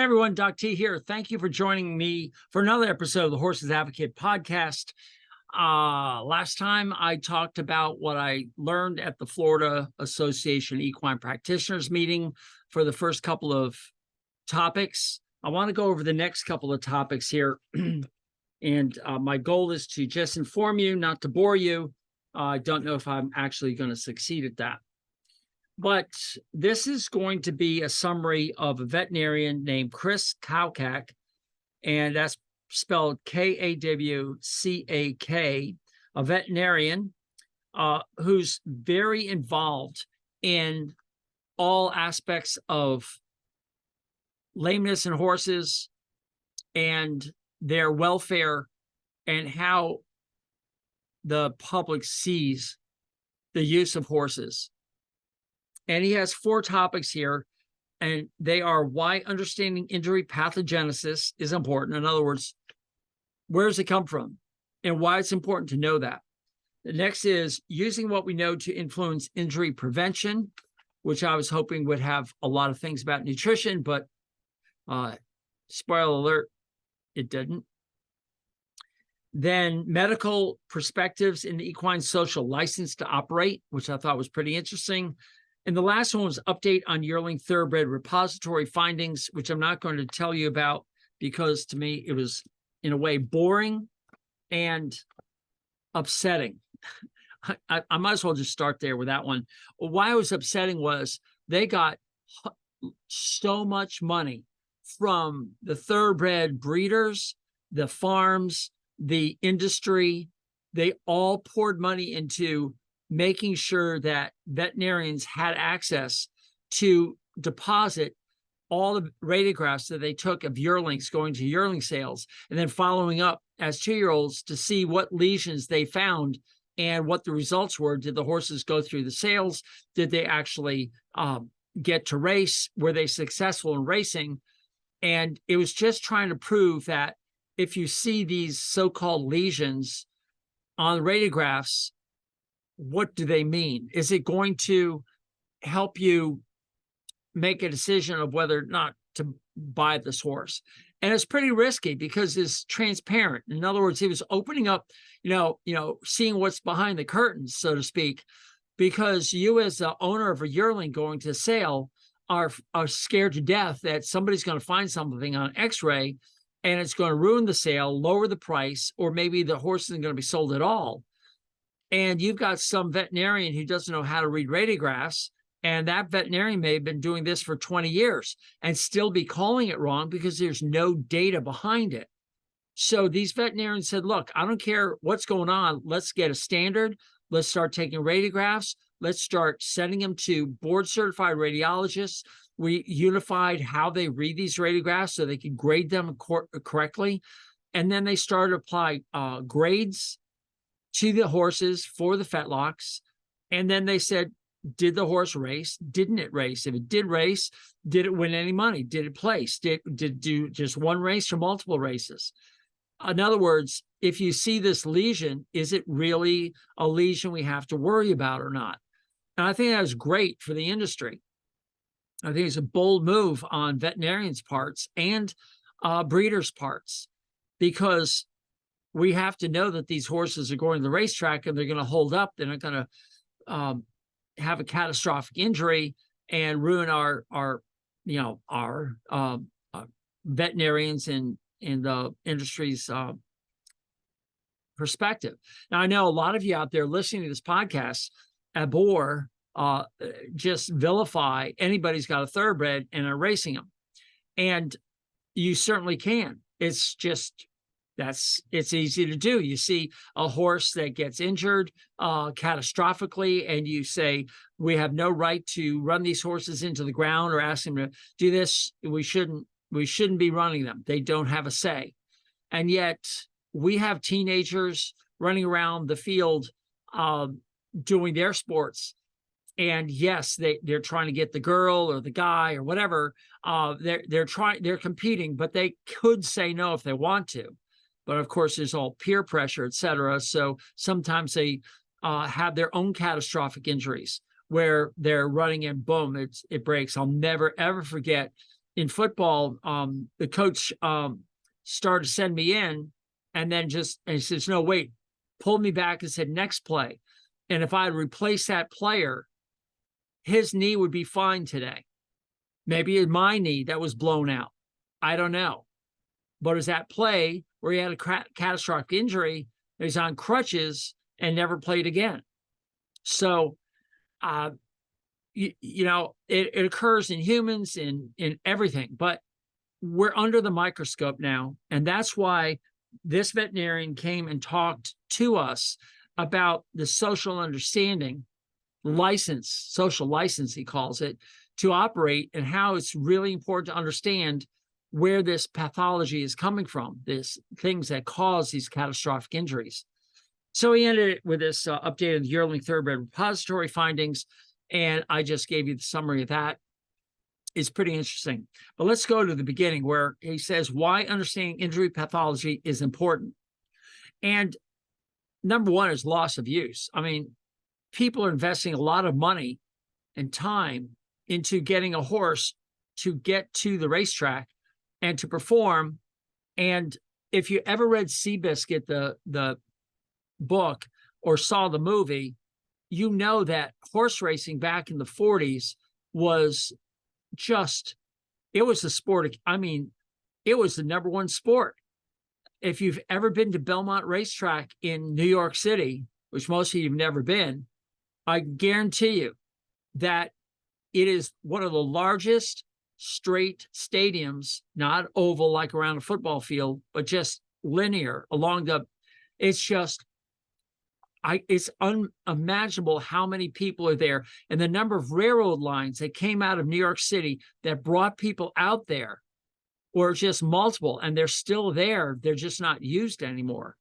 everyone, Doc T here. Thank you for joining me for another episode of the Horses Advocate podcast. Last time I talked about what I learned at the Florida Association Equine Practitioners meeting for the first couple of topics. I want to go over the next couple of topics here. And my goal is to just inform you, not to bore you. I don't know if I'm actually going to succeed at that. But this is going to be a summary of a veterinarian named Chris Kowcak, and that's spelled Kawcak, a veterinarian who's very involved in all aspects of lameness in horses and their welfare and how the public sees the use of horses. And he has 4 topics here, and they are why understanding injury pathogenesis is important. In other words, where does it come from and why it's important to know that. The next is using what we know to influence injury prevention, which I was hoping would have a lot of things about nutrition, but spoiler alert, it didn't. Then medical perspectives in the equine social license to operate, which I thought was pretty interesting. And the last one was update on yearling thoroughbred repository findings, which I'm not going to tell you about because to me it was in a way boring and upsetting. I might as well just start there with that one. Why it was upsetting was they got so much money from the thoroughbred breeders, the farms, the industry. They all poured money into making sure that veterinarians had access to deposit all the radiographs that they took of yearlings going to yearling sales, and then following up as 2-year-olds to see what lesions they found and what the results were. Did the horses go through the sales? Did they actually get to race? Were they successful in racing? And it was just trying to prove that if you see these so-called lesions on radiographs, what do they mean? Is it going to help you make a decision of whether or not to buy this horse? And it's pretty risky because it's transparent. In other words, he was opening up, seeing what's behind the curtains, so to speak, because you as the owner of a yearling going to sale are scared to death that somebody's going to find something on X-ray and it's going to ruin the sale, lower the price, or maybe the horse isn't going to be sold at all. And you've got some veterinarian who doesn't know how to read radiographs, and that veterinarian may have been doing this for 20 years and still be calling it wrong because there's no data behind it. So these veterinarians said, look, I don't care what's going on. Let's get a standard. Let's start taking radiographs. Let's start sending them to board-certified radiologists. We unified how they read these radiographs so they could grade them correctly. And then they started to apply grades to the horses for the fetlocks. And then they said, did the horse race? Didn't it race? If it did race, did it win any money? Did it place? Did it do just one race or multiple races? In other words, if you see this lesion, is it really a lesion we have to worry about or not? And I think that was great for the industry. I think it's a bold move on veterinarians' parts and breeders' parts, because we have to know that these horses are going to the racetrack and they're going to hold up. They're not going to have a catastrophic injury and ruin our veterinarians in the industry's perspective. Now, I know a lot of you out there listening to this podcast abhor, just vilify anybody who's got a thoroughbred and are racing them. And you certainly can. It's just, it's easy to do. You see a horse that gets injured catastrophically, and you say, we have no right to run these horses into the ground or ask them to do this. We shouldn't be running them. They don't have a say. And yet we have teenagers running around the field doing their sports. And yes, they're trying to get the girl or the guy or whatever. They're competing, but they could say no if they want to. But of course, there's all peer pressure, et cetera. So sometimes they have their own catastrophic injuries where they're running and boom, it breaks. I'll never, ever forget in football, the coach started to send me in, and then he says, no, wait, pulled me back and said, next play. And if I had replaced that player, his knee would be fine today. Maybe it's my knee that was blown out. I don't know. But it was that play where he had a catastrophic injury, he's on crutches and never played again. So, it occurs in humans, in everything, but we're under the microscope now. And that's why this veterinarian came and talked to us about the social understanding, social license, he calls it, to operate, and how it's really important to understand where this pathology is coming from, these things that cause these catastrophic injuries. So he ended it with this updated Yearling Thoroughbred repository findings, and I just gave you the summary of that. It's pretty interesting. But let's go to the beginning, where he says why understanding injury pathology is important. And number one is loss of use. I mean, people are investing a lot of money and time into getting a horse to get to the racetrack and to perform. And if you ever read Seabiscuit, the book, or saw the movie, you know that horse racing back in the 40s was it was the sport. I mean, it was the number one sport. If you've ever been to Belmont Racetrack in New York City, which most of you have never been, I guarantee you that it is one of the largest straight stadiums, not oval like around a football field, but just linear along it's unimaginable how many people are there, and the number of railroad lines that came out of New York City that brought people out there were just multiple, and they're still there. They're just not used anymore.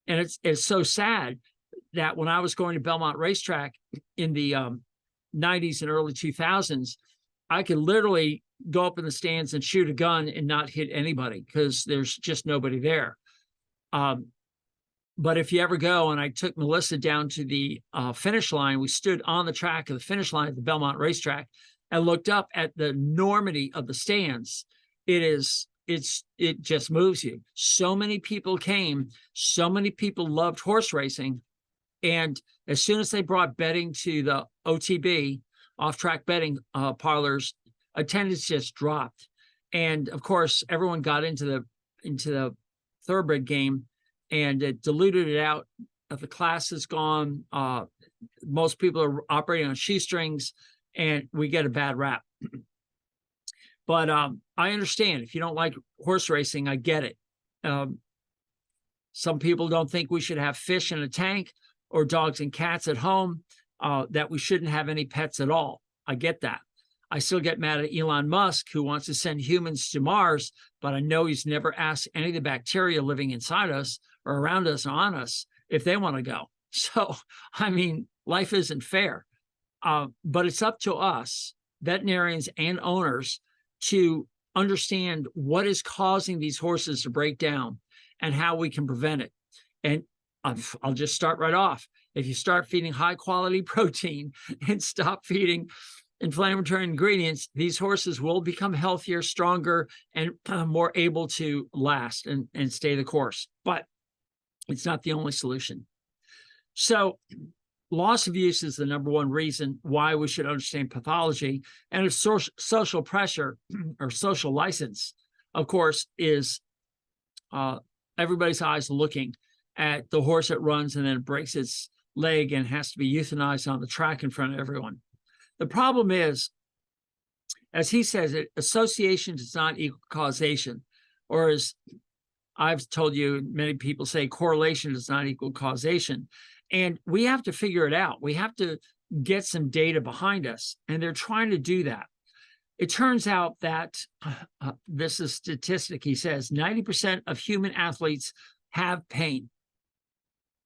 And it's so sad that when I was going to Belmont Racetrack in the 90s and early 2000s, I could literally go up in the stands and shoot a gun and not hit anybody because there's just nobody there. But if you ever go, and I took Melissa down to the finish line, we stood on the track of the finish line at the Belmont Racetrack and looked up at the enormity of the stands. It just moves you. So many people came, so many people loved horse racing. And as soon as they brought betting to the OTB, off-track betting parlors, attendance just dropped. And of course, everyone got into the Thoroughbred game, and it diluted it out. The class is gone. Most people are operating on shoestrings, and we get a bad rap. But I understand if you don't like horse racing, I get it. Some people don't think we should have fish in a tank or dogs and cats at home, that we shouldn't have any pets at all. I get that. I still get mad at Elon Musk, who wants to send humans to Mars, but I know he's never asked any of the bacteria living inside us or around us or on us if they want to go. So, I mean, life isn't fair. But it's up to us, veterinarians and owners, to understand what is causing these horses to break down and how we can prevent it. And I'll just start right off. If you start feeding high quality protein and stop feeding inflammatory ingredients, these horses will become healthier, stronger, and more able to last and stay the course. But it's not the only solution. So loss of use is the number one reason why we should understand pathology. And if social pressure or social license, of course, is everybody's eyes looking at the horse that runs and then breaks its leg and has to be euthanized on the track in front of everyone. The problem is, as he says it, association does not equal causation, or as I've told you, many people say correlation does not equal causation. And we have to figure it out. We have to get some data behind us, and they're trying to do that. It turns out that, this is a statistic, he says, 90% of human athletes have pain.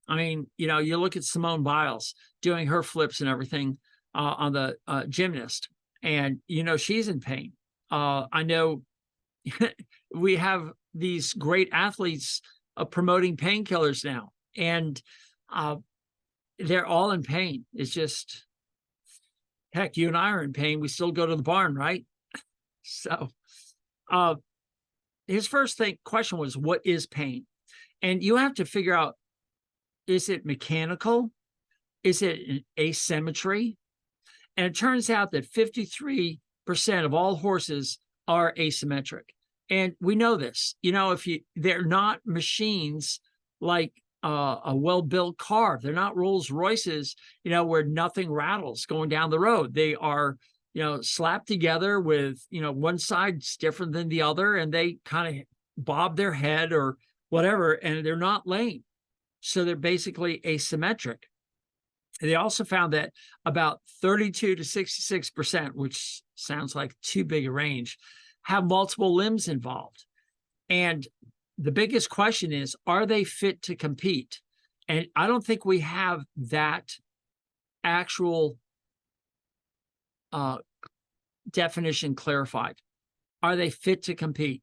I mean, you look at Simone Biles doing her flips and everything on the gymnast, and, she's in pain. I know we have these great athletes promoting painkillers now, and they're all in pain. It's just, heck, you and I are in pain. We still go to the barn, right? So His first question was, what is pain? And you have to figure out, is it mechanical? Is it an asymmetry? And it turns out that 53% of all horses are asymmetric. And we know this, they're not machines like a well-built car. They're not Rolls Royces, where nothing rattles going down the road. They are, slapped together with, one side's different than the other, and they kind of bob their head or whatever, and they're not lame. So they're basically asymmetric. They also found that about 32 to 66%, which sounds like too big a range, have multiple limbs involved. And the biggest question is, are they fit to compete? And I don't think we have that actual definition clarified. Are they fit to compete?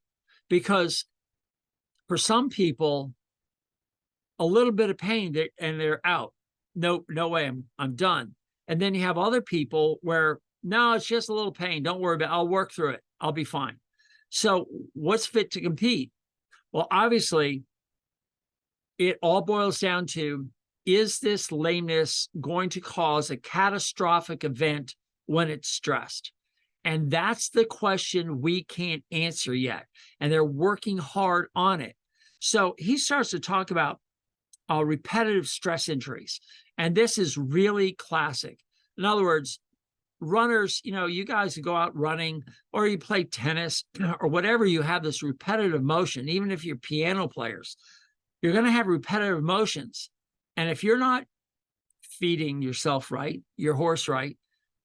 Because for some people, a little bit of pain and they're out. No way, I'm done. And then you have other people where, no, it's just a little pain. Don't worry about it. I'll work through it. I'll be fine. So what's fit to compete? Well, obviously, it all boils down to, is this lameness going to cause a catastrophic event when it's stressed? And that's the question we can't answer yet. And they're working hard on it. So he starts to talk about repetitive stress injuries. And this is really classic. In other words, runners, you guys who go out running or you play tennis or whatever, you have this repetitive motion. Even if you're piano players, you're going to have repetitive motions. And if you're not feeding yourself right, your horse right,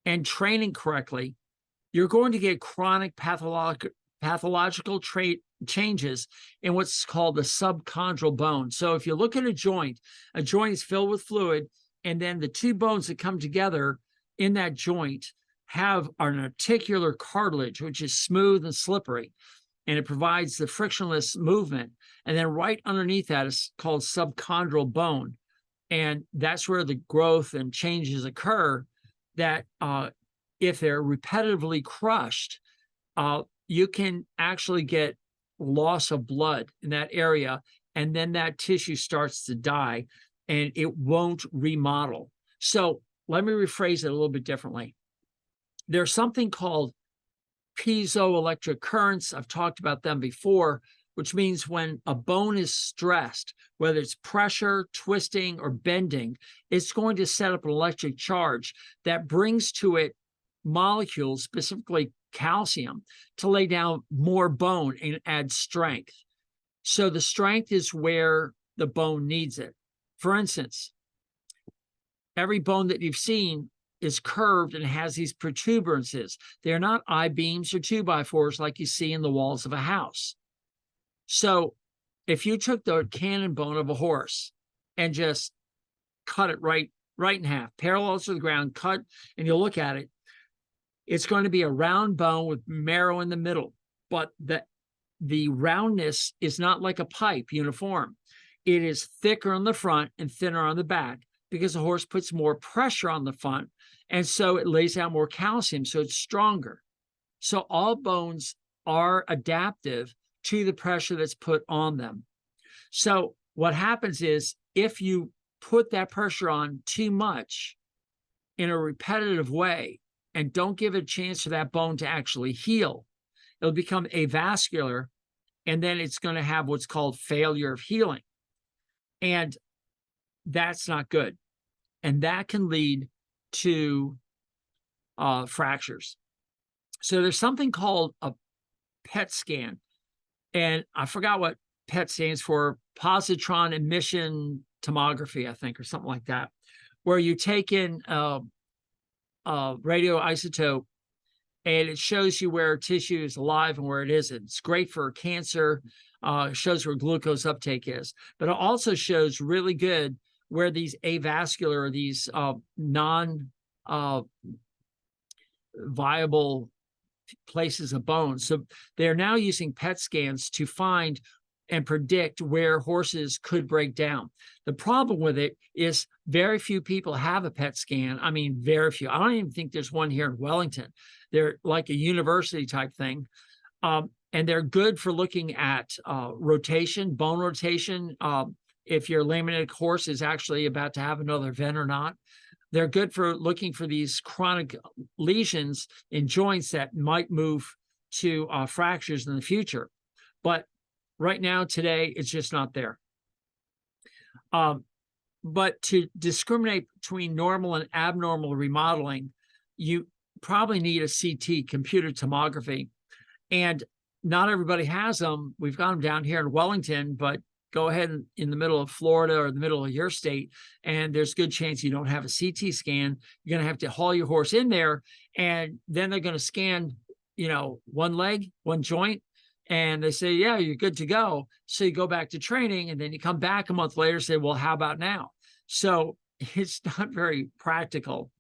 and training correctly, you're going to get chronic pathological changes in what's called the subchondral bone. So if you look at a joint is filled with fluid, and then the two bones that come together in that joint have an articular cartilage, which is smooth and slippery, and it provides the frictionless movement. And then right underneath that is called subchondral bone. And that's where the growth and changes occur that if they're repetitively crushed, you can actually get loss of blood in that area, and then that tissue starts to die and it won't remodel. So let me rephrase it a little bit differently. There's something called piezoelectric currents. I've talked about them before, which means when a bone is stressed, whether it's pressure, twisting, or bending, it's going to set up an electric charge that brings to it molecules, specifically calcium, to lay down more bone and add strength. So the strength is where the bone needs it. For instance, every bone that you've seen is curved and has these protuberances. They're not I-beams or 2x4s like you see in the walls of a house. So if you took the cannon bone of a horse and just cut it right in half, parallel to the ground, cut, and you look at it, it's going to be a round bone with marrow in the middle. But the roundness is not like a pipe uniform. It is thicker on the front and thinner on the back because the horse puts more pressure on the front, and so it lays out more calcium, so it's stronger. So all bones are adaptive to the pressure that's put on them. So what happens is, if you put that pressure on too much in a repetitive way and don't give it a chance for that bone to actually heal, it'll become avascular, and then it's going to have what's called failure of healing. And that's not good. And that can lead to fractures. So there's something called a PET scan. And I forgot what PET stands for, positron emission tomography, I think, or something like that, where you take in a radioisotope and it shows you where tissue is alive and where it isn't. It's great for cancer. It shows where glucose uptake is, but it also shows really good where these avascular, these non-viable places of bone. So they're now using PET scans to find and predict where horses could break down. The problem with it is very few people have a PET scan. I mean, very few. I don't even think there's one here in Wellington. They're like a university type thing. and they're good for looking at rotation, bone rotation. If your laminitic horse is actually about to have another event or not. They're good for looking for these chronic lesions in joints that might move to fractures in the future. But right now, today, it's just not there. But to discriminate between normal and abnormal remodeling, you probably need a CT, computer tomography. And not everybody has them. We've got them down here in Wellington, but go ahead in the middle of Florida or the middle of your state, and there's a good chance you don't have a CT scan. You're going to have to haul your horse in there, and then they're going to scan, one leg, one joint, and they say, yeah, you're good to go. So you go back to training, and then you come back a month later and say, well, how about now? So it's not very practical.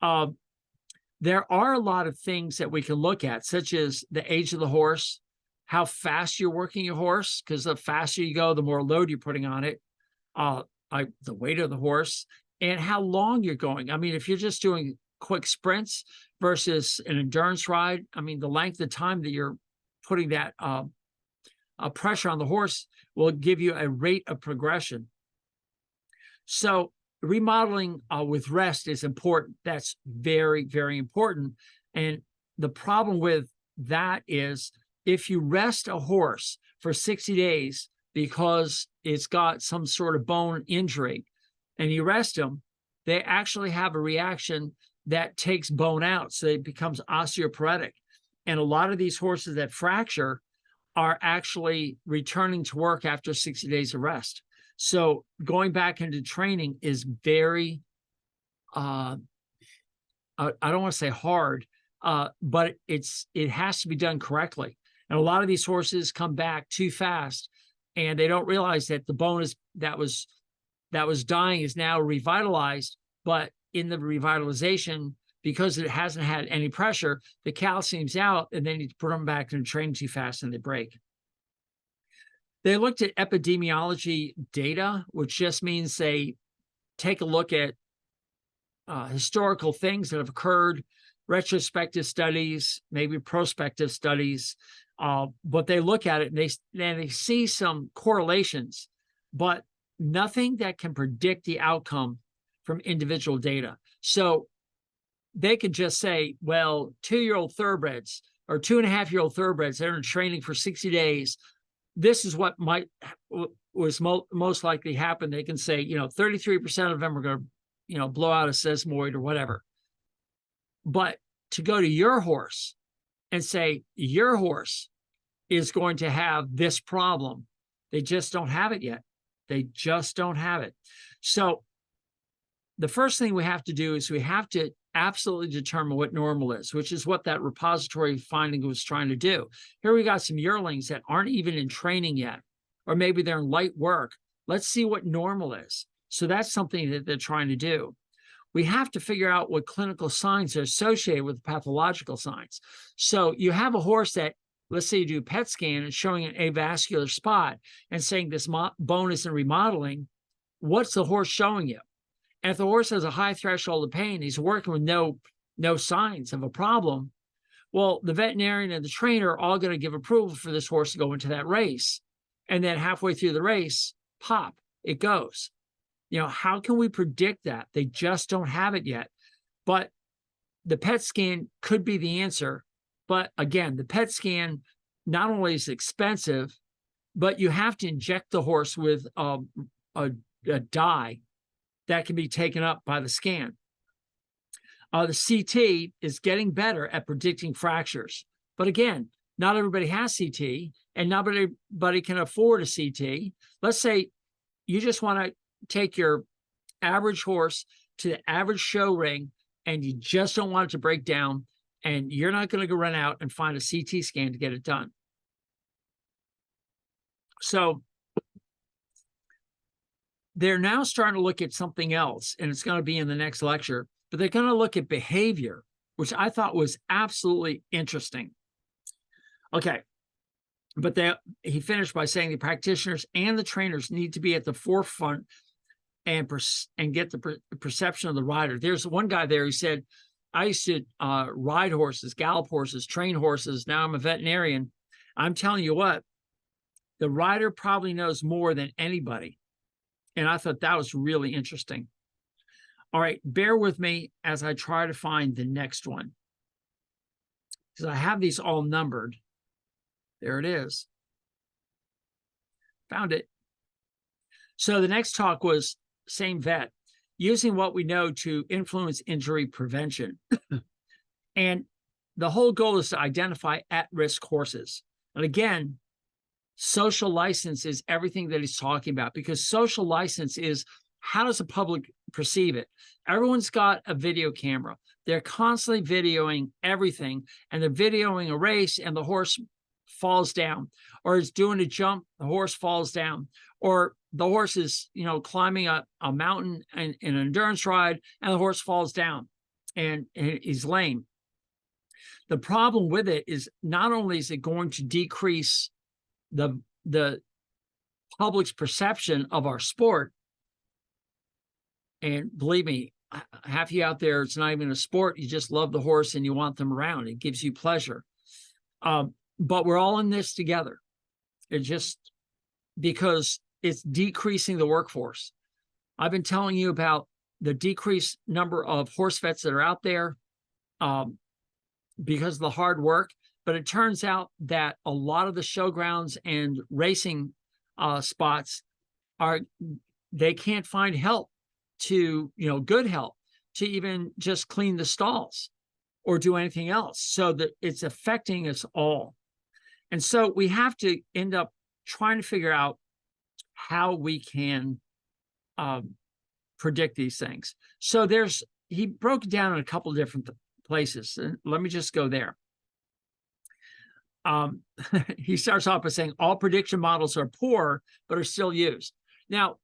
There are a lot of things that we can look at, such as the age of the horse, how fast you're working your horse, because the faster you go, the more load you're putting on it, the weight of the horse, and how long you're going. I mean, if you're just doing quick sprints versus an endurance ride, I mean, the length of time that you're putting that pressure on the horse will give you a rate of progression. So remodeling with rest is important. That's very, very important. And the problem with that is, if you rest a horse for 60 days because it's got some sort of bone injury and you rest them, they actually have a reaction that takes bone out. So it becomes osteoporotic. And a lot of these horses that fracture are actually returning to work after 60 days of rest. So going back into training is very, I don't want to say hard, but it has to be done correctly. And a lot of these horses come back too fast, and they don't realize that the bone that was dying is now revitalized. But in the revitalization, because it hasn't had any pressure, the calcium's out, and they need to put them back into training too fast, and they break. They looked at epidemiology data, which just means they take a look at historical things that have occurred, retrospective studies, maybe prospective studies. But they look at it and they see some correlations, but nothing that can predict the outcome from individual data. So they could just say, well, 2-year-old thoroughbreds or 2.5-year-old thoroughbreds that are in training for 60 days, this is what was most likely happen. They can say, 33% of them are going to, blow out a sesamoid or whatever. But to go to your horse and say, your horse is going to have this problem, they just don't have it yet. They just don't have it. So the first thing we have to do is we have to absolutely determine what normal is, which is what that repository finding was trying to do. Here we got some yearlings that aren't even in training yet, or maybe they're in light work. Let's see what normal is. So that's something that they're trying to do. We have to figure out what clinical signs are associated with pathological signs. So you have a horse that, let's say you do a PET scan and showing an avascular spot and saying this bone isn't remodeling. What's the horse showing you? And if the horse has a high threshold of pain, he's working with no signs of a problem, well, the veterinarian and the trainer are all going to give approval for this horse to go into that race. And then halfway through the race, pop, it goes. How can we predict that? They just don't have it yet. But the PET scan could be the answer. But again, the PET scan not only is expensive, but you have to inject the horse with a dye that can be taken up by the scan. The CT is getting better at predicting fractures. But again, not everybody has CT, and not everybody can afford a CT. Let's say you just want to take your average horse to the average show ring, and you just don't want it to break down, and you're not going to go run out and find a CT scan to get it done. So they're now starting to look at something else, and it's going to be in the next lecture, but they're going to look at behavior, which I thought was absolutely interesting. Okay. But he finished by saying the practitioners and the trainers need to be at the forefront and get the perception of the rider. There's one guy there who said, I used to ride horses, gallop horses, train horses. Now I'm a veterinarian. I'm telling you what, the rider probably knows more than anybody. And I thought that was really interesting. All right, bear with me as I try to find the next one, because I have these all numbered. There it is. Found it. So the next talk was same vet, using what we know to influence injury prevention. And the whole goal is to identify at-risk horses. And again, social license is everything that he's talking about, because social license is, how does the public perceive it? Everyone's got a video camera. They're constantly videoing everything, and they're videoing a race and the horse falls down, or is doing a jump, the horse falls down, or the horse is, climbing a mountain in an endurance ride and the horse falls down and he's lame. The problem with it is not only is it going to decrease the public's perception of our sport, and believe me, half of you out there, it's not even a sport. You just love the horse and you want them around. It gives you pleasure. But we're all in this together. It just, because it's decreasing the workforce. I've been telling you about the decreased number of horse vets that are out there because of the hard work. But it turns out that a lot of the showgrounds and racing spots they can't find help to, good help to even just clean the stalls or do anything else. So that it's affecting us all. And so we have to end up trying to figure out how we can predict these things. So he broke it down in a couple of different places. And let me just go there. He starts off by saying all prediction models are poor, but are still used. Now,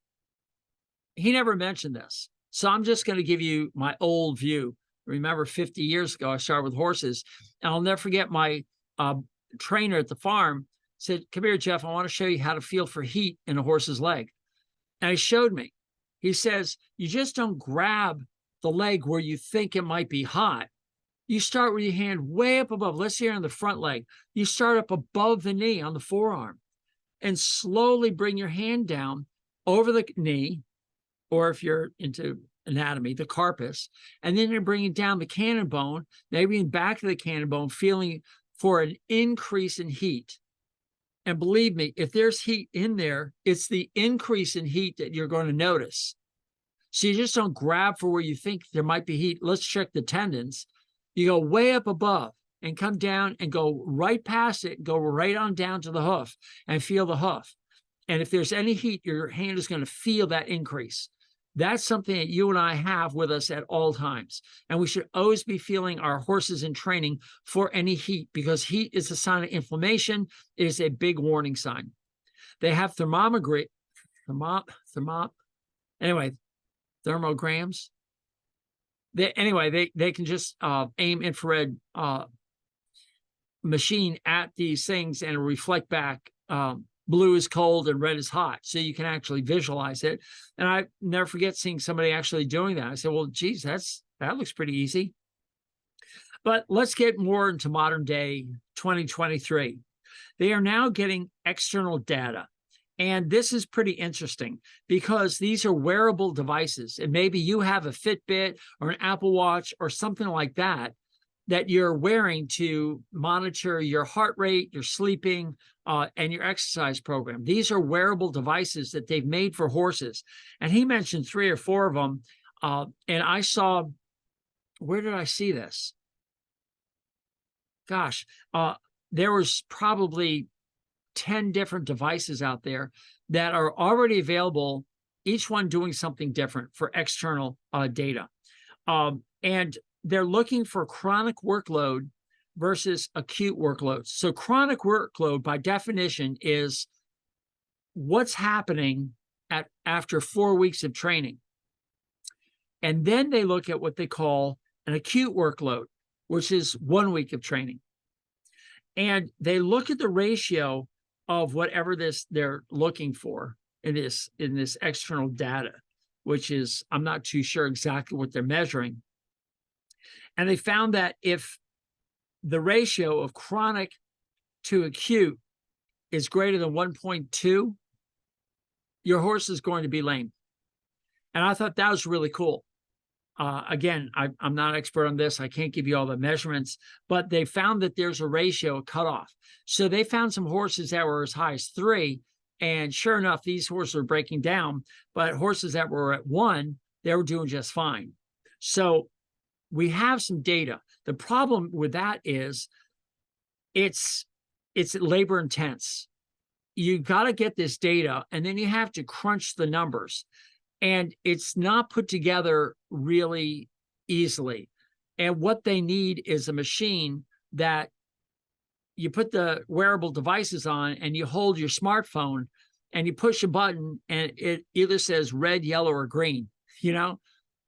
he never mentioned this. So I'm just going to give you my old view. Remember 50 years ago, I started with horses, and I'll never forget my trainer at the farm said, "Come here, Geoff, I want to show you how to feel for heat in a horse's leg." And he showed me. He says, you just don't grab the leg where you think it might be hot. You start with your hand way up above. Let's say on the front leg. You start up above the knee on the forearm and slowly bring your hand down over the knee, or if you're into anatomy, the carpus, and then you're bringing down the cannon bone, maybe in back of the cannon bone, feeling for an increase in heat. And believe me, if there's heat in there, it's the increase in heat that you're going to notice. So you just don't grab for where you think there might be heat. Let's check the tendons. You go way up above and come down and go right past it, go right on down to the hoof and feel the hoof. And if there's any heat, your hand is going to feel that increase. That's something that you and I have with us at all times. And we should always be feeling our horses in training for any heat, because heat is a sign of inflammation. It is a big warning sign. They have thermograms. They can just aim infrared machine at these things and reflect back. Blue is cold and red is hot. So you can actually visualize it. And I never forget seeing somebody actually doing that. I said, well, geez, that looks pretty easy. But let's get more into modern day 2023. They are now getting external data. And this is pretty interesting because these are wearable devices. And maybe you have a Fitbit or an Apple Watch or something like that that you're wearing to monitor your heart rate, your sleeping, and your exercise program. These are wearable devices that they've made for horses. And he mentioned 3 or 4 of them. And I saw, where did I see this? Gosh, there was probably 10 different devices out there that are already available, each one doing something different for external data. And they're looking for chronic workload versus acute workload. So chronic workload, by definition, is what's happening after 4 weeks of training. And then they look at what they call an acute workload, which is 1 week of training. And they look at the ratio of whatever they're looking for in this external data, which is, I'm not too sure exactly what they're measuring. And they found that if the ratio of chronic to acute is greater than 1.2, your horse is going to be lame. And I thought that was really cool. Again, I'm not an expert on this. I can't give you all the measurements, but they found that there's a ratio, a cutoff. So they found some horses that were as high as 3. And sure enough, these horses are breaking down, but horses that were at 1, they were doing just fine. So we have some data. The problem with that is it's labor intense. You got to get this data, and then you have to crunch the numbers. And it's not put together really easily. And what they need is a machine that you put the wearable devices on and you hold your smartphone and you push a button and it either says red, yellow, or green,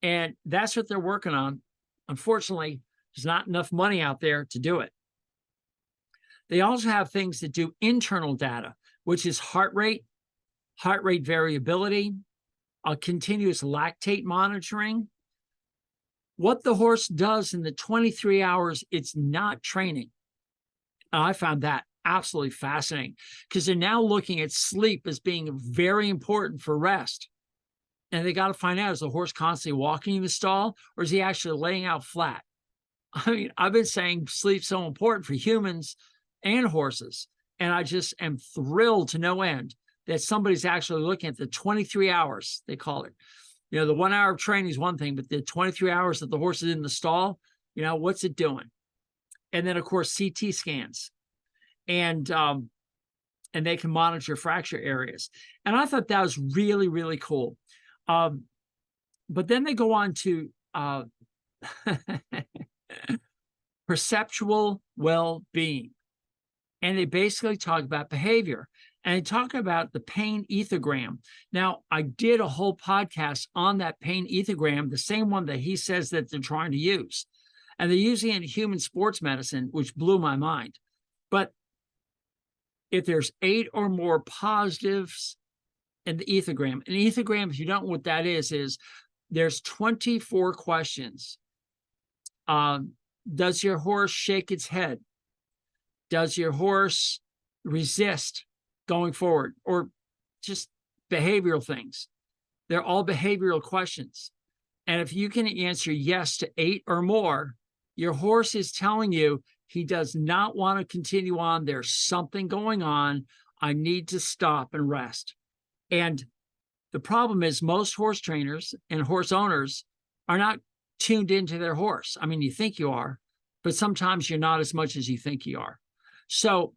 and that's what they're working on. Unfortunately, there's not enough money out there to do it. They also have things that do internal data, which is heart rate variability, continuous lactate monitoring, what the horse does in the 23 hours it's not training. And I found that absolutely fascinating because they're now looking at sleep as being very important for rest. And they got to find out, is the horse constantly walking in the stall or is he actually laying out flat? I mean, I've been saying sleep's so important for humans and horses. And I just am thrilled to no end that somebody's actually looking at the 23 hours, they call it. The 1 hour of training is one thing, but the 23 hours that the horse is in the stall, what's it doing? And then, of course, CT scans. And they can monitor fracture areas. And I thought that was really, really cool. But then they go on to perceptual well-being. And they basically talk about behavior. And they talk about the pain ethogram. Now, I did a whole podcast on that pain ethogram, the same one that he says that they're trying to use. And they're using it in human sports medicine, which blew my mind. But if there's 8 or more positives in the ethogram, an ethogram, if you don't know what that is there's 24 questions. Does your horse shake its head? Does your horse resist going forward? Or just behavioral things. They're all behavioral questions. And if you can answer yes to 8 or more, your horse is telling you he does not want to continue on. There's something going on. I need to stop and rest. And the problem is most horse trainers and horse owners are not tuned into their horse. I mean, you think you are, but sometimes you're not as much as you think you are. So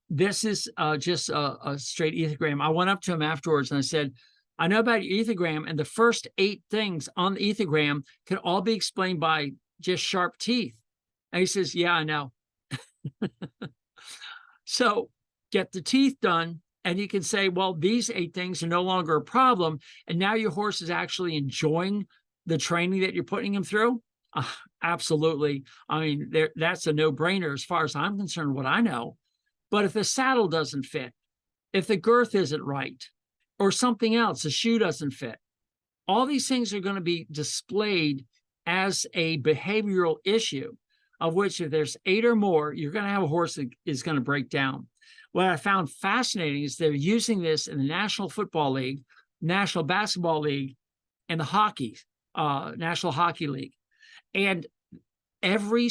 this is just a straight ethogram. I went up to him afterwards and I said, I know about your ethogram, and the first 8 things on the ethogram can all be explained by just sharp teeth. And he says, yeah, I know. So get the teeth done, and you can say, well, these 8 things are no longer a problem. And now your horse is actually enjoying the training that you're putting him through. Absolutely. I mean, that's a no-brainer as far as I'm concerned, what I know. But if the saddle doesn't fit, if the girth isn't right, or something else, the shoe doesn't fit, all these things are going to be displayed as a behavioral issue, of which if there's 8 or more, you're going to have a horse that is going to break down. What I found fascinating is they're using this in the National Football League, National Basketball League, and the hockey, National Hockey League. And every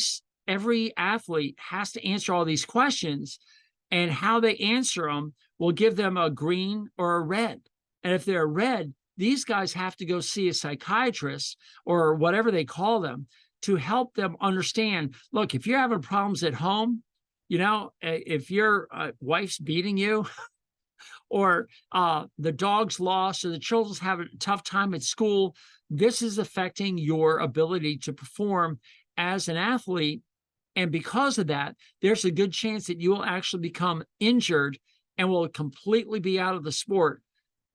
athlete has to answer all these questions, and how they answer them will give them a green or a red. And if they're red, these guys have to go see a psychiatrist or whatever they call them to help them understand, look, if you're having problems at home, if your wife's beating you or the dog's lost or the children's having a tough time at school, this is affecting your ability to perform as an athlete. And because of that, there's a good chance that you will actually become injured and will completely be out of the sport,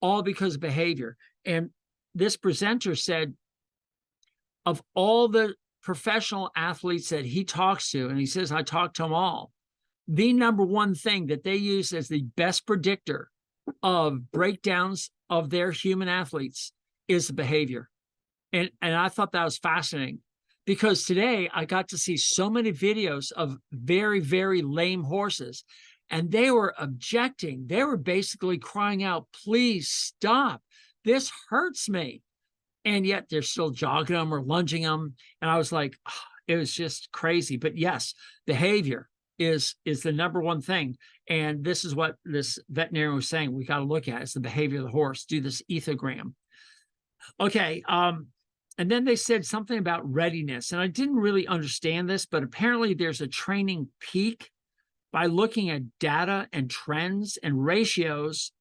all because of behavior. And this presenter said, of all the professional athletes that he talks to, and he says, I talk to them all, the number one thing that they use as the best predictor of breakdowns of their human athletes is the behavior. And I thought that was fascinating, because today I got to see so many videos of very, very lame horses, and they were objecting. They were basically crying out, please stop. This hurts me. And yet they're still jogging them or lunging them. And I was like, oh, it was just crazy. But yes, behavior is the number one thing. And this is what this veterinarian was saying. We got to look at is the behavior of the horse. Do this ethogram. Okay. And then they said something about readiness. And I didn't really understand this, but apparently there's a training peak by looking at data and trends and ratios.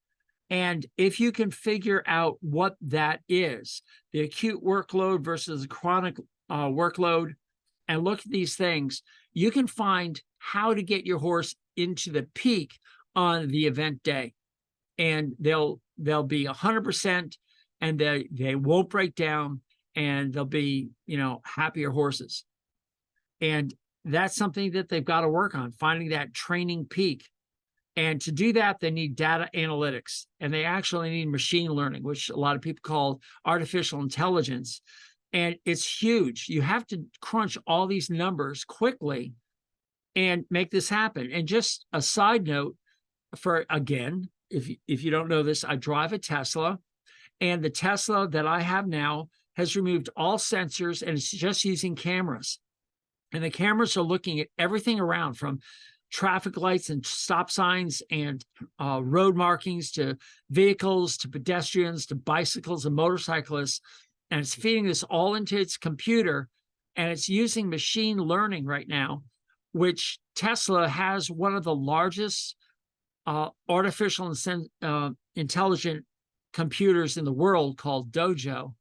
And if you can figure out what that is, the acute workload versus the chronic workload, and look at these things, you can find how to get your horse into the peak on the event day. And they'll be 100%, and they won't break down, and they'll be, happier horses. And that's something that they've got to work on, finding that training peak. And to do that, they need data analytics, and they actually need machine learning, which a lot of people call artificial intelligence. And it's huge. You have to crunch all these numbers quickly and make this happen. And just a side note if you don't know this, I drive a Tesla, and the Tesla that I have now has removed all sensors, and it's just using cameras. And the cameras are looking at everything around, from traffic lights and stop signs and road markings to vehicles to pedestrians to bicycles and motorcyclists. And it's feeding this all into its computer, and it's using machine learning right now, which Tesla has one of the largest artificial intelligent computers in the world called Dojo.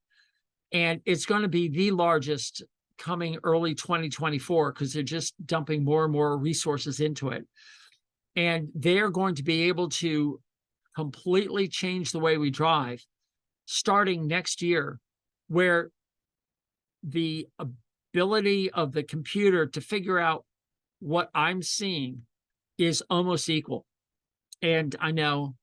And it's going to be the largest coming early 2024, because they're just dumping more and more resources into it. And they're going to be able to completely change the way we drive starting next year, where the ability of the computer to figure out what I'm seeing is almost equal. And I know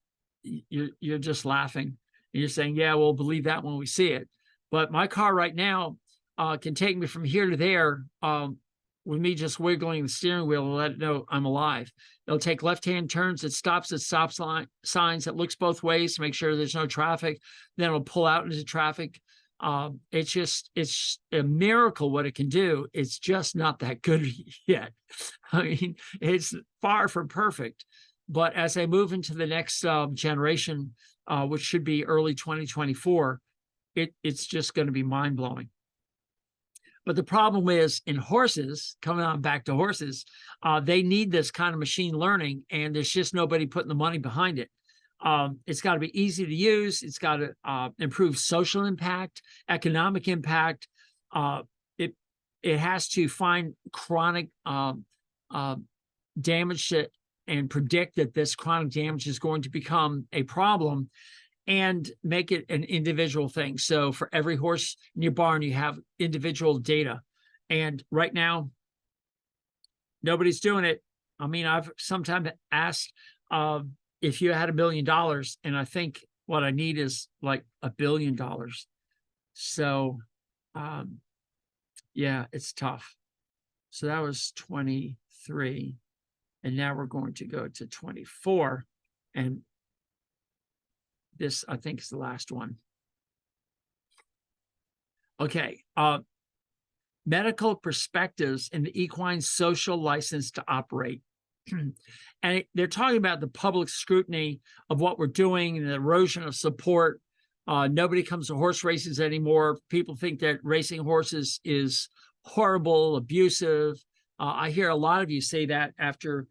you're just laughing, and you're saying, yeah, we'll believe that when we see it. But my car right now can take me from here to there with me just wiggling the steering wheel and let it know I'm alive. It'll take left-hand turns. It stops at stop signs. It looks both ways to make sure there's no traffic. Then it'll pull out into traffic. It's a miracle what it can do. It's just not that good yet. I mean, it's far from perfect. But as I move into the next generation, which should be early 2024, it's just going to be mind-blowing. But the problem is, in horses, coming on back to horses, they need this kind of machine learning, and there's just nobody putting the money behind it. It's got to be easy to use. It's got to improve social impact, economic impact. It has to find chronic damage and predict that this chronic damage is going to become a problem, and make it an individual thing. So for every horse in your barn, you have individual data. And right now, nobody's doing it. I mean, I've sometimes asked if you had $1 billion, and I think what I need is like $1 billion. So, yeah, it's tough. So that was 23. And now we're going to go to 24. And this, I think, is the last one. Okay. Medical perspectives in the equine social license to operate. And they're talking about the public scrutiny of what we're doing and the erosion of support. Nobody comes to horse races anymore. People think that racing horses is horrible, abusive. I hear a lot of you say that after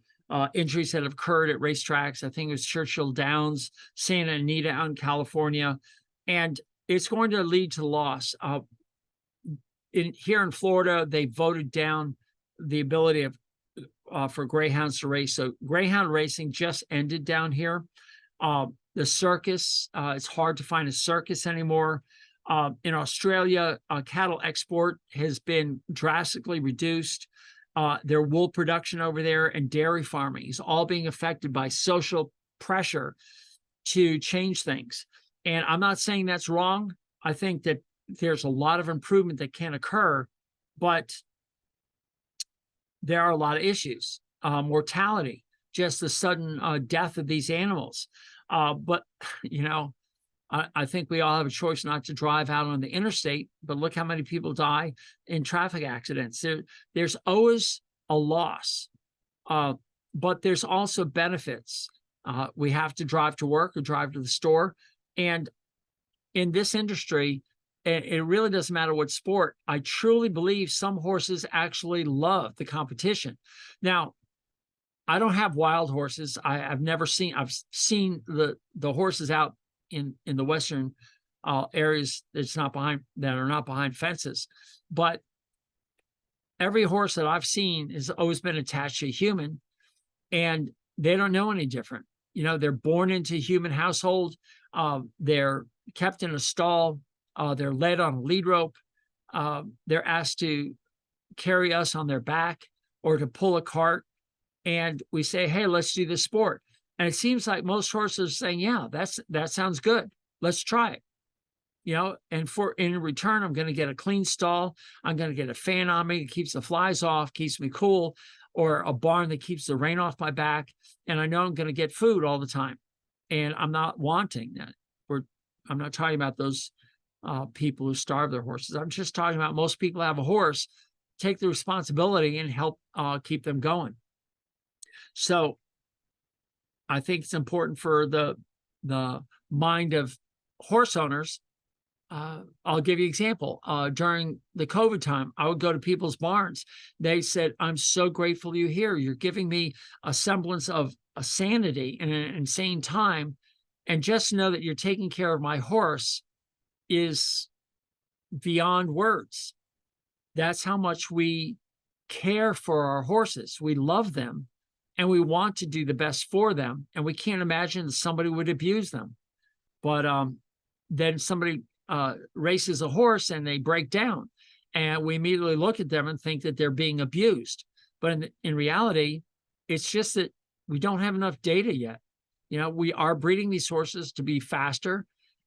injuries that have occurred at racetracks. I think it was Churchill Downs, Santa Anita out in California. And it's going to lead to loss. Here in Florida, they voted down the ability for greyhounds to race. So greyhound racing just ended down here. The circus, it's hard to find a circus anymore. In Australia, cattle export has been drastically reduced. Their wool production over there and dairy farming is all being affected by social pressure to change things. And I'm not saying that's wrong. I think that there's a lot of improvement that can occur, but there are a lot of issues. Mortality, just the sudden death of these animals. But, you know, I think we all have a choice not to drive out on the interstate, but look how many people die in traffic accidents. There's always a loss, but there's also benefits. We have to drive to work or drive to the store. And in this industry, it really doesn't matter what sport. I truly believe some horses actually love the competition. Now, I don't have wild horses. I've seen the horses out in the western areas that are not behind fences. But every horse that I've seen has always been attached to a human, and they don't know any different. You know, they're born into a human household. They're kept in a stall. They're led on a lead rope. They're asked to carry us on their back or to pull a cart. And we say, hey, let's do this sport. And it seems like most horses are saying, yeah, that sounds good. Let's try it. You know, and in return, I'm going to get a clean stall. I'm going to get a fan on me that keeps the flies off, keeps me cool, or a barn that keeps the rain off my back. And I know I'm going to get food all the time. And I'm not wanting that. I'm not talking about those people who starve their horses. I'm just talking about most people have a horse, take the responsibility and help keep them going. So I think it's important for the mind of horse owners. I'll give you an example. During the COVID time, I would go to people's barns. They said, I'm so grateful you're here. You're giving me a semblance of a sanity in an insane time. And just know that you're taking care of my horse is beyond words. That's how much we care for our horses. We love them and we want to do the best for them. And we can't imagine that somebody would abuse them. But then somebody races a horse and they break down, and we immediately look at them and think that they're being abused. But in reality, it's just that we don't have enough data yet. You know, we are breeding these horses to be faster,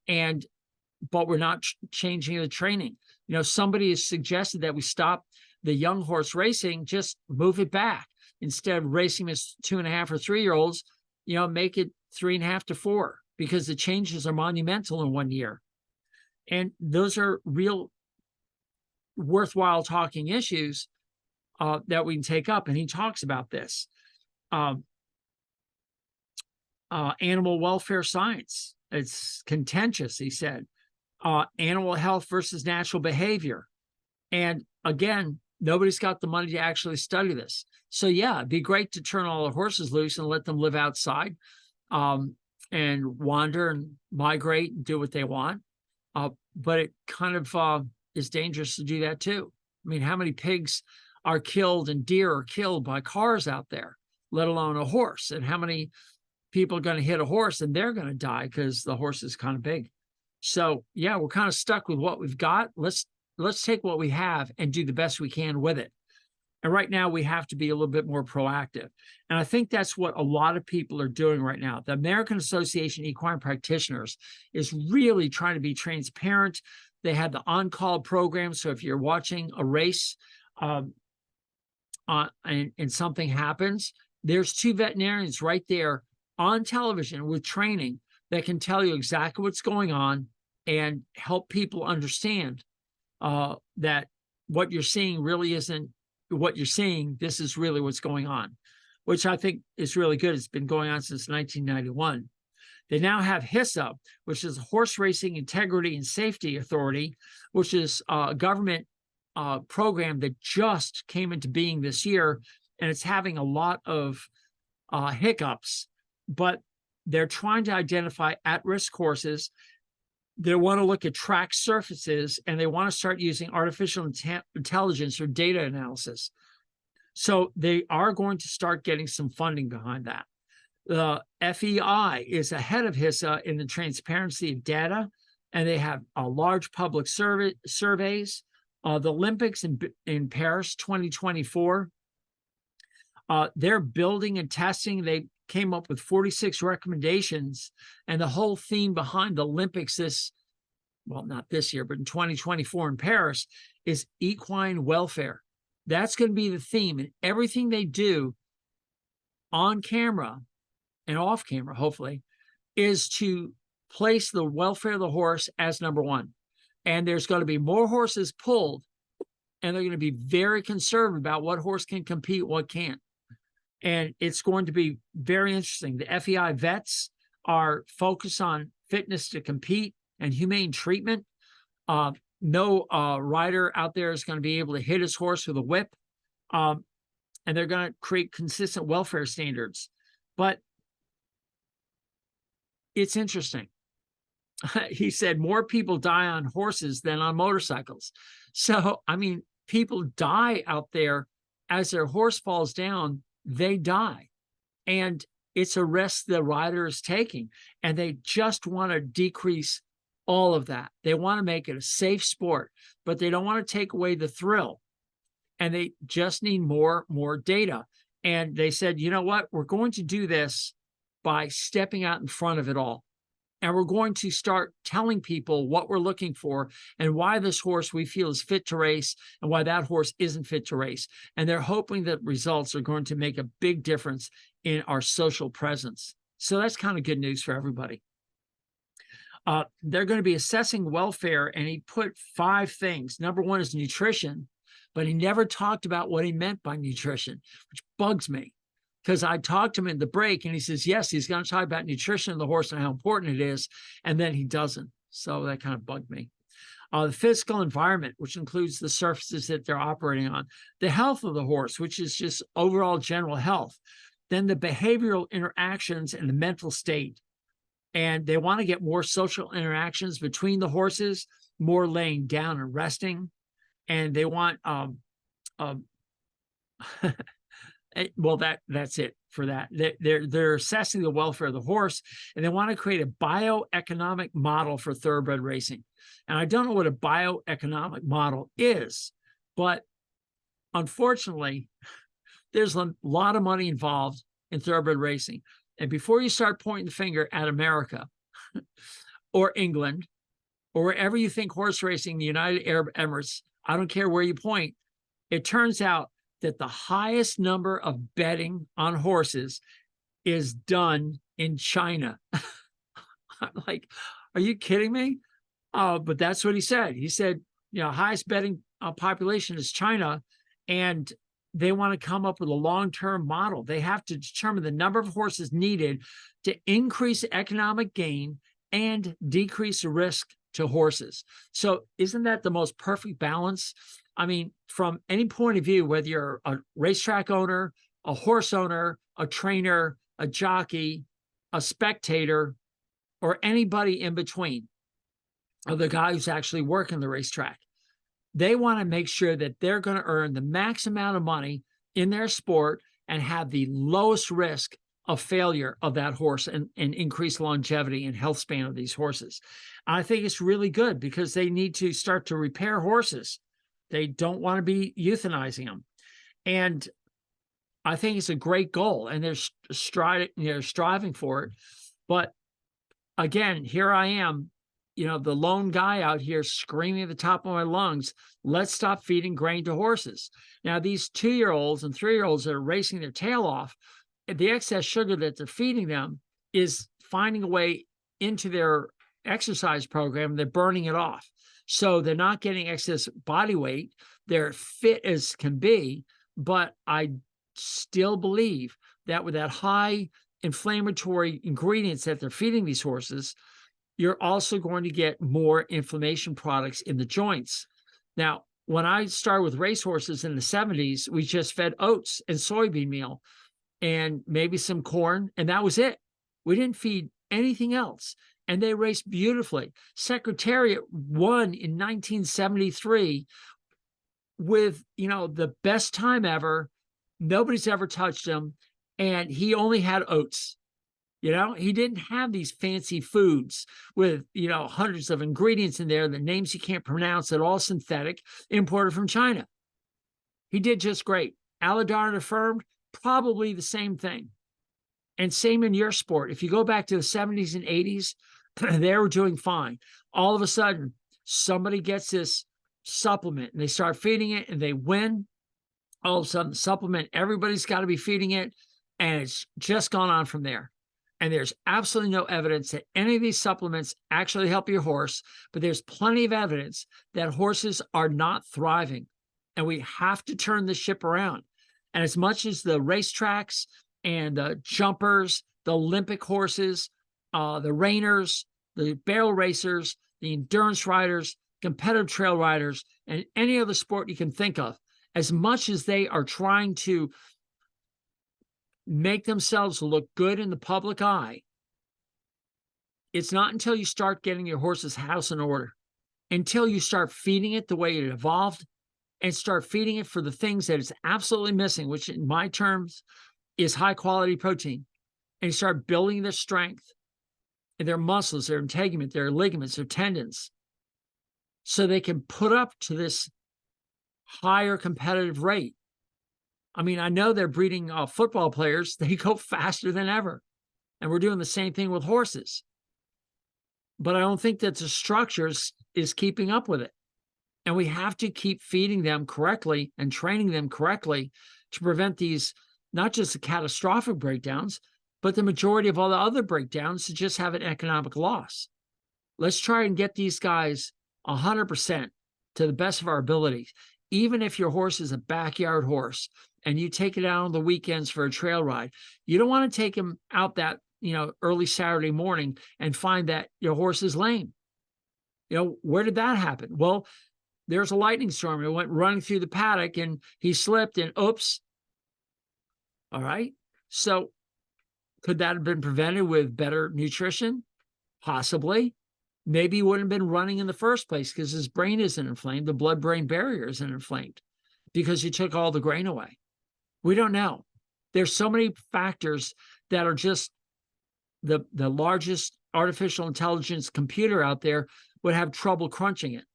but we're not changing the training. You know, somebody has suggested that we stop the young horse racing, just move it back. Instead of racing as 2.5 or 3-year-olds, you know, make it 3.5 to 4, because the changes are monumental in 1 year. And those are real worthwhile talking issues that we can take up. And he talks about this. Animal welfare science. It's contentious, he said. Animal health versus natural behavior. And again, nobody's got the money to actually study this. So yeah, it'd be great to turn all the horses loose and let them live outside and wander and migrate and do what they want. But it kind of is dangerous to do that too. I mean, how many pigs are killed and deer are killed by cars out there, let alone a horse? And how many people are going to hit a horse and they're going to die because the horse is kind of big? So yeah, we're kind of stuck with what we've got. Let's take what we have and do the best we can with it. And right now we have to be a little bit more proactive. And I think that's what a lot of people are doing right now. The American Association of Equine Practitioners is really trying to be transparent. They have the on-call program. So if you're watching a race and something happens, there's 2 veterinarians right there on television with training that can tell you exactly what's going on and help people understand that what you're seeing really isn't what you're seeing. This is really what's going on, which I think is really good. It's been going on since 1991. They now have HISA, which is Horse Racing Integrity and Safety Authority, which is a government program that just came into being this year, and it's having a lot of hiccups, but they're trying to identify at-risk horses. They want to look at track surfaces, and they want to start using artificial intelligence or data analysis. So they are going to start getting some funding behind that. The FEI is ahead of HISA in the transparency of data, and they have a large public surveys. The Olympics in Paris 2024, they're building and testing. They came up with 46 recommendations, and the whole theme behind the Olympics this well, not this year, but in 2024 in Paris, is equine welfare. That's going to be the theme, and everything they do on camera and off camera, hopefully, is to place the welfare of the horse as number one. And there's going to be more horses pulled, and they're going to be very conservative about what horse can compete, what can't. And it's going to be very interesting. The FEI vets are focused on fitness to compete and humane treatment. No rider out there is going to be able to hit his horse with a whip. And they're going to create consistent welfare standards. But it's interesting. He said more people die on horses than on motorcycles. So, I mean, people die out there as their horse falls down, they die. And it's a risk the rider is taking. And they just want to decrease all of that. They want to make it a safe sport, but they don't want to take away the thrill. And they just need more data. And they said, you know what? We're going to do this by stepping out in front of it all. And we're going to start telling people what we're looking for and why this horse we feel is fit to race and why that horse isn't fit to race. And they're hoping that results are going to make a big difference in our social presence. So that's kind of good news for everybody. They're going to be assessing welfare, and he put 5 things. Number 1 is nutrition, but he never talked about what he meant by nutrition, which bugs me. Because I talked to him in the break, and he says, yes, he's going to talk about nutrition of the horse and how important it is, and then he doesn't. So that kind of bugged me. The physical environment, which includes the surfaces that they're operating on. The health of the horse, which is just overall general health. Then the behavioral interactions and the mental state. And they want to get more social interactions between the horses, more laying down and resting. And they want well, that's it for that. They're assessing the welfare of the horse, and they want to create a bioeconomic model for thoroughbred racing. And I don't know what a bioeconomic model is, but unfortunately, there's a lot of money involved in thoroughbred racing. And before you start pointing the finger at America or England or wherever you think horse racing, the United Arab Emirates, I don't care where you point, it turns out that the highest number of betting on horses is done in China. I'm like, are you kidding me? But that's what he said. He said, you know, highest betting population is China, and they want to come up with a long-term model. They have to determine the number of horses needed to increase economic gain and decrease the risk to horses. So isn't that the most perfect balance? I mean, from any point of view, whether you're a racetrack owner, a horse owner, a trainer, a jockey, a spectator, or anybody in between, or the guy who's actually working the racetrack, they want to make sure that they're going to earn the max amount of money in their sport and have the lowest risk of failure of that horse and increase longevity and health span of these horses. I think it's really good because they need to start to repair horses. They don't want to be euthanizing them. And I think it's a great goal, and they're striving for it. But again, here I am, you know, the lone guy out here screaming at the top of my lungs, let's stop feeding grain to horses. Now, these 2-year-olds and 3-year-olds that are racing their tail off, the excess sugar that they're feeding them is finding a way into their exercise program. They're burning it off. So they're not getting excess body weight. They're fit as can be, but I still believe that with that high inflammatory ingredients that they're feeding these horses, you're also going to get more inflammation products in the joints. Now, when I started with racehorses in the 70s, we just fed oats and soybean meal and maybe some corn, and that was it. We didn't feed anything else. And they raced beautifully. Secretariat won in 1973 with, you know, the best time ever. Nobody's ever touched him. And he only had oats. You know, he didn't have these fancy foods with, you know, hundreds of ingredients in there, the names you can't pronounce, that all synthetic, imported from China. He did just great. Aladar affirmed, probably the same thing. And same in your sport. If you go back to the 70s and 80s, They were doing fine. All of a sudden, somebody gets this supplement and they start feeding it and they win. All of a sudden, the supplement, everybody's got to be feeding it. And it's just gone on from there. And there's absolutely no evidence that any of these supplements actually help your horse, but there's plenty of evidence that horses are not thriving. And we have to turn the ship around. And as much as the racetracks and the jumpers, the Olympic horses, the reiners, the barrel racers, the endurance riders, competitive trail riders, and any other sport you can think of, as much as they are trying to make themselves look good in the public eye, it's not until you start getting your horse's house in order, until you start feeding it the way it evolved, and start feeding it for the things that it's absolutely missing, which in my terms is high quality protein, and you start building their strength and their muscles, their integument, their ligaments, their tendons, so they can put up to this higher competitive rate. I mean, I know they're breeding football players. They go faster than ever. And we're doing the same thing with horses. But I don't think that the structures is keeping up with it. And we have to keep feeding them correctly and training them correctly to prevent these, not just the catastrophic breakdowns, but the majority of all the other breakdowns to just have an economic loss. Let's try and get these guys 100% to the best of our abilities. Even if your horse is a backyard horse and you take it out on the weekends for a trail ride, you don't want to take him out that, early Saturday morning and find that your horse is lame. Where did that happen? Well, there's a lightning storm. It went running through the paddock and he slipped and oops. All right. So could that have been prevented with better nutrition? Possibly. Maybe he wouldn't have been running in the first place because his brain isn't inflamed. The blood-brain barrier isn't inflamed because you took all the grain away. We don't know. There's so many factors that are just the largest artificial intelligence computer out there would have trouble crunching it.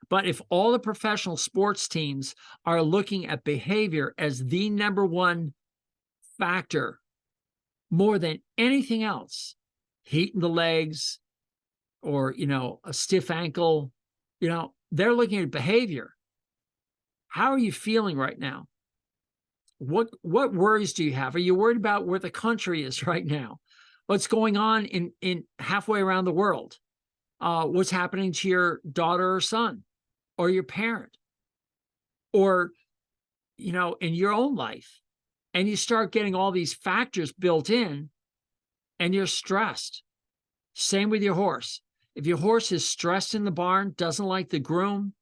But if all the professional sports teams are looking at behavior as the number one factor more than anything else, heat in the legs, or, a stiff ankle, they're looking at behavior. How are you feeling right now? What worries do you have? Are you worried about where the country is right now? What's going on in halfway around the world? What's happening to your daughter or son or your parent or, in your own life? And you start getting all these factors built in and you're stressed. Same with your horse. If your horse is stressed in the barn, doesn't like the groom,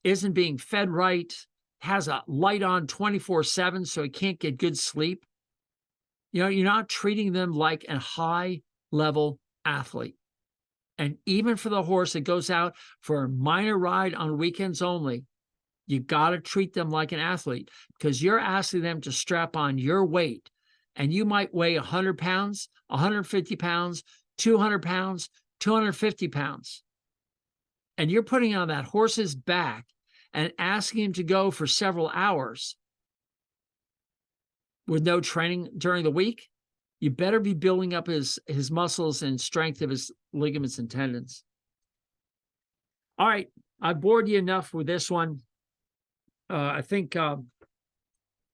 isn't being fed right, has a light on 24/7 so he can't get good sleep, you're not treating them like a high-level athlete. And even for the horse that goes out for a minor ride on weekends only, you got to treat them like an athlete because you're asking them to strap on your weight. And you might weigh 100 pounds, 150 pounds, 200 pounds, 250 pounds. And you're putting on that horse's back and asking him to go for several hours with no training during the week. You better be building up his muscles and strength of his ligaments and tendons. All right, I bored you enough with this one. I think,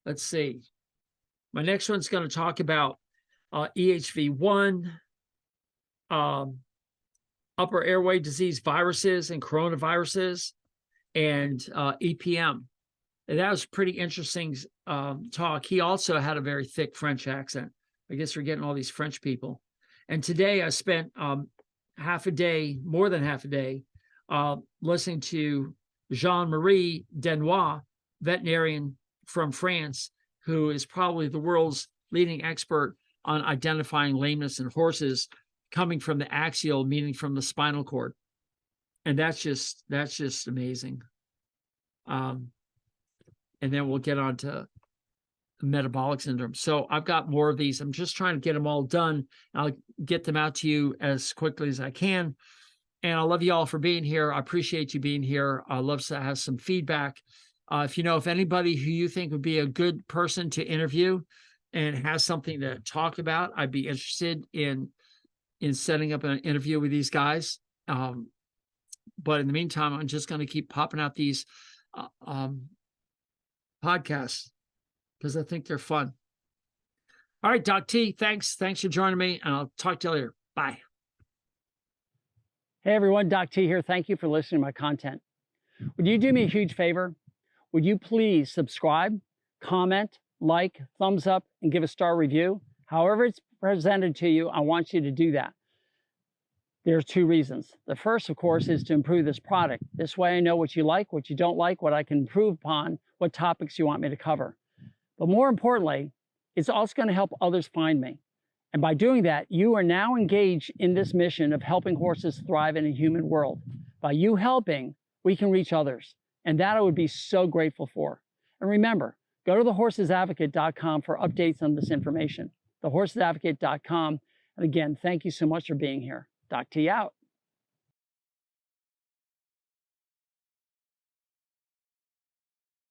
let's see. My next one's going to talk about EHV1, upper airway disease viruses and coronaviruses, and EPM. And that was pretty interesting talk. He also had a very thick French accent. I guess we're getting all these French people. And today I spent half a day, more than half a day, listening to Jean-Marie Denois, veterinarian from France, who is probably the world's leading expert on identifying lameness in horses coming from the axial, meaning from the spinal cord. And that's just amazing. And then we'll get on to metabolic syndrome. So I've got more of these. I'm just trying to get them all done. I'll get them out to you as quickly as I can. And I love you all for being here. I appreciate you being here. I'd love to have some feedback. If anybody who you think would be a good person to interview and has something to talk about, I'd be interested in, in setting up an interview with these guys. But in the meantime, I'm just going to keep popping out these podcasts because I think they're fun. All right, Doc T, thanks. Thanks for joining me, and I'll talk to you later. Bye. Hey everyone, Doc T here. Thank you for listening to my content. Would you do me a huge favor? Would you please subscribe, comment, like, thumbs up, and give a star review? However it's presented to you, I want you to do that. There's two reasons. The first, of course, is to improve this product. This way I know what you like, what you don't like, what I can improve upon, what topics you want me to cover. But more importantly, it's also going to help others find me. And by doing that, you are now engaged in this mission of helping horses thrive in a human world. By you helping, we can reach others. And that I would be so grateful for. And remember, go to thehorsesadvocate.com for updates on this information. Thehorsesadvocate.com. And again, thank you so much for being here. Doc T out.